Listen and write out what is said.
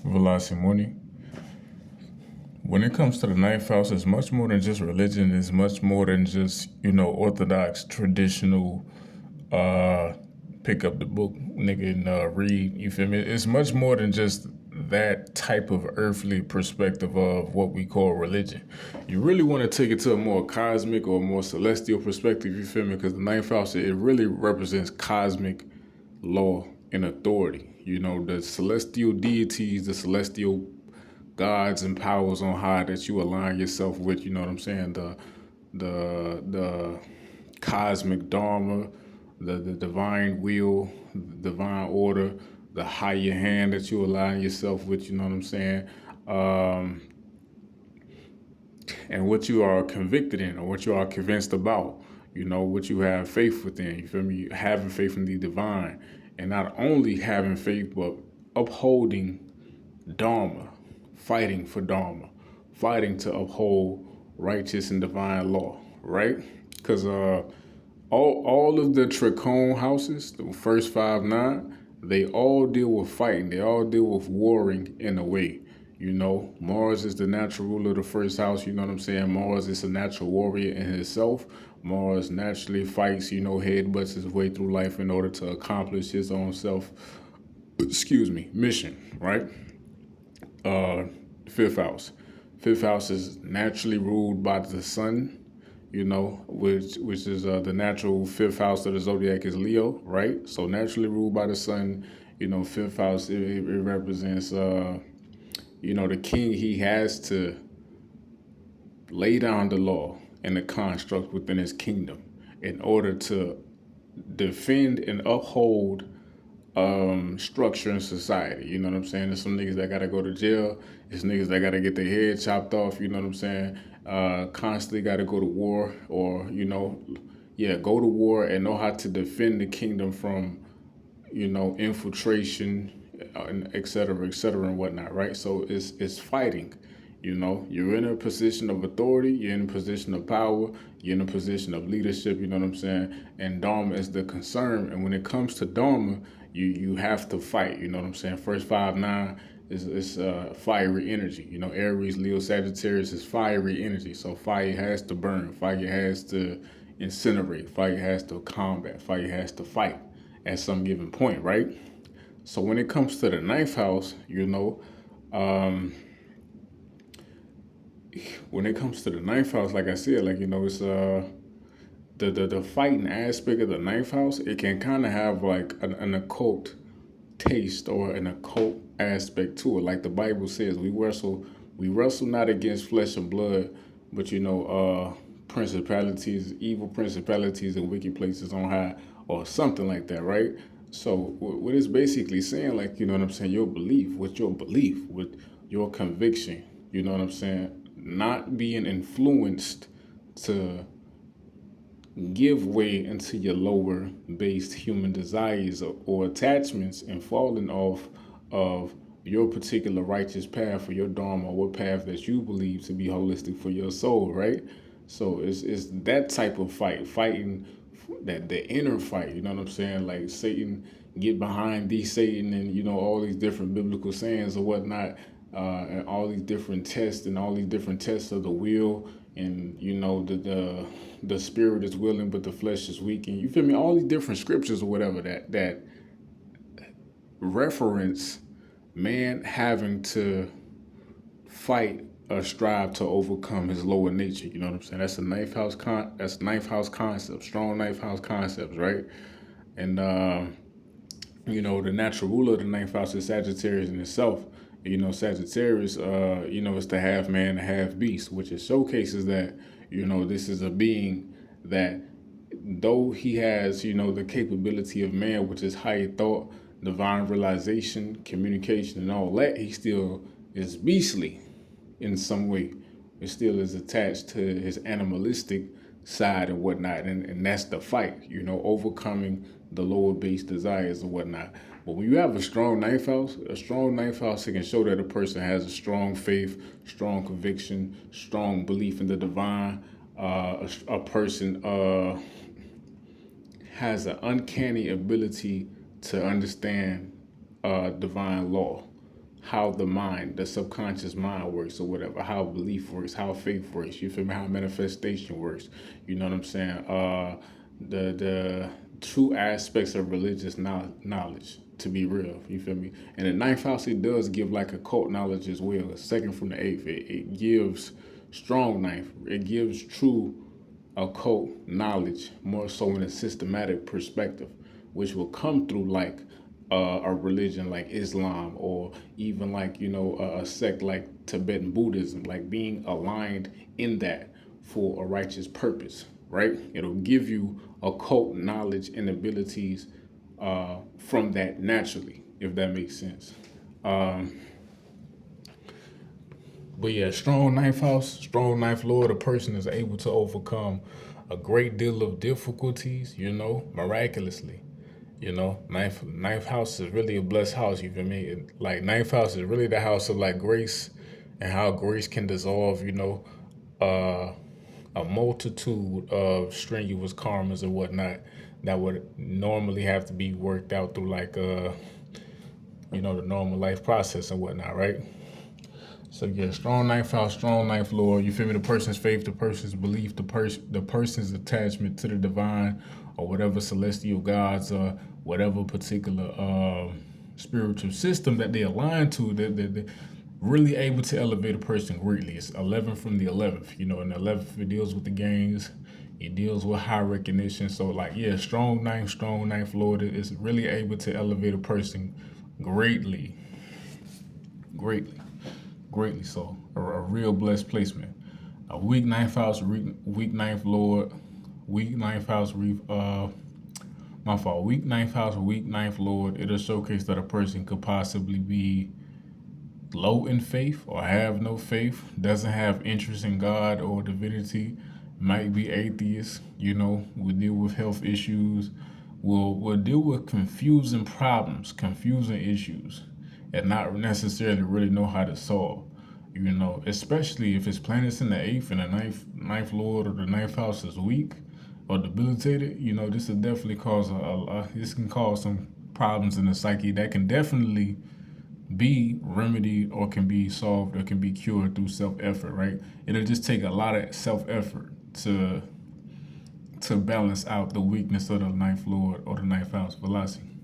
Velasquez. When it comes to the ninth house, it's much more than just religion. It's much more than just, orthodox, traditional, uh, pick up the book, nigga, and read. You feel me? It's much more than just that type of earthly perspective of what we call religion. You really want to take it to a more cosmic or more celestial perspective, you feel me? Because the ninth house, it really represents cosmic law and authority. The celestial deities, the celestial gods and powers on high that you align yourself with. You know what I'm saying? The cosmic dharma, the divine will, the divine order, the higher hand that you align yourself with. You know what I'm saying? Um, and what you are convicted in, or what you are convinced about. What you have faith within. You feel me? Having faith in the divine, and not only having faith, but upholding Dharma, fighting for Dharma, fighting to uphold righteous and divine law, right? Because all of the Tricone houses, the first 5 9, they all deal with fighting. They all deal with warring in a way. Mars is the natural ruler of the first house. You know what I'm saying? Mars is a natural warrior in himself. Mars naturally fights, headbutts his way through life in order to accomplish his own mission, right? uh, fifth house. Fifth house is naturally ruled by the sun, which is the natural fifth house of the zodiac is Leo, right? So naturally ruled by the sun, fifth house it represents the king. He has to lay down the law and the construct within his kingdom in order to defend and uphold structure in society. You know what I'm saying? There's some niggas that gotta go to jail. There's niggas that gotta get their head chopped off. You know what I'm saying? Constantly gotta go to war, or go to war and know how to defend the kingdom from infiltration, and et cetera, and whatnot. Right? So it's fighting. You're in a position of authority. You're in a position of power. You're in a position of leadership. You know what I'm saying? And Dharma is the concern. And when it comes to Dharma, you have to fight. You know what I'm saying? First 5 9 is fiery energy. Aries, Leo, Sagittarius is fiery energy. So fire has to burn. Fire has to incinerate. Fire has to combat. Fire has to fight at some given point, right? So when it comes to the ninth house, when it comes to the ninth house, like I said, it's the fighting aspect of the ninth house. It can kind of have like an occult taste or an occult aspect to it. Like the Bible says, we wrestle not against flesh and blood, but principalities, evil principalities and wicked places on high, or something like that, right? So what it's basically saying, like, you know what I'm saying, with your conviction, you know what I'm saying, not being influenced to give way into your lower based human desires, or attachments, and falling off of your particular righteous path, or your dharma, or what path that you believe to be holistic for your soul, right? So it's that type of fighting, that the inner fight. You know what I'm saying? Like Satan, get behind thee, Satan, and all these different biblical sayings or whatnot, and all these different tests, and all these different tests of the will, and the spirit is willing but the flesh is weak, and you feel me? All these different scriptures or whatever that reference man having to fight or strive to overcome his lower nature. You know what I'm saying? That's a ninth house concept, strong ninth house concepts, right? And the natural ruler of the ninth house is Sagittarius in itself. Sagittarius, is the half man, the half beast, which it showcases that, this is a being that, though he has, the capability of man, which is higher thought, divine realization, communication, and all that, he still is beastly in some way. It still is attached to his animalistic side and whatnot, and that's the fight, overcoming the lower base desires and whatnot. But when you have a strong ninth house, it can show that a person has a strong faith, strong conviction, strong belief in the divine. A person has an uncanny ability to understand divine law, how the mind, the subconscious mind works or whatever, how belief works, how faith works, you feel me, how manifestation works, you know what I'm saying? The true aspects of religious knowledge, to be real, you feel me? And the ninth house, it does give like occult knowledge as well, second from the eighth. It gives strong ninth, it gives true occult knowledge more so in a systematic perspective, which will come through like a religion like Islam, or even like a sect like Tibetan Buddhism, like being aligned in that for a righteous purpose, right? It'll give you occult knowledge and abilities from that naturally, if that makes sense. Um, but yeah, strong ninth house, strong ninth lord, a person is able to overcome a great deal of difficulties, miraculously. Ninth house is really a blessed house, you feel me? Like ninth house is really the house of like grace, and how grace can dissolve, uh a multitude of strenuous karmas and whatnot that would normally have to be worked out through like the normal life process and whatnot, right? So yeah, strong ninth house, strong ninth lord. You feel me? The person's faith, the person's belief, the person's attachment to the divine, or whatever celestial gods, or whatever particular spiritual system that they align to. They're really able to elevate a person greatly. It's 11 from the 11th. And the 11th, it deals with the gangs. It deals with high recognition. So like yeah, strong ninth lord is really able to elevate a person greatly, greatly. Greatly so. A real blessed placement. A weak ninth house, weak ninth lord, weak ninth house, my fault. Weak ninth house, weak ninth lord. It'll showcase that a person could possibly be low in faith or have no faith, doesn't have interest in God or divinity, might be atheist, will deal with health issues, will deal with confusing problems, confusing issues, and not necessarily really know how to solve. Especially if his planets in the eighth and the ninth lord or the ninth house is weak or debilitated. This will definitely cause this can cause some problems in the psyche that can definitely be remedied or can be solved or can be cured through self-effort, right? It'll just take a lot of self-effort to balance out the weakness of the ninth lord or the ninth house velocity.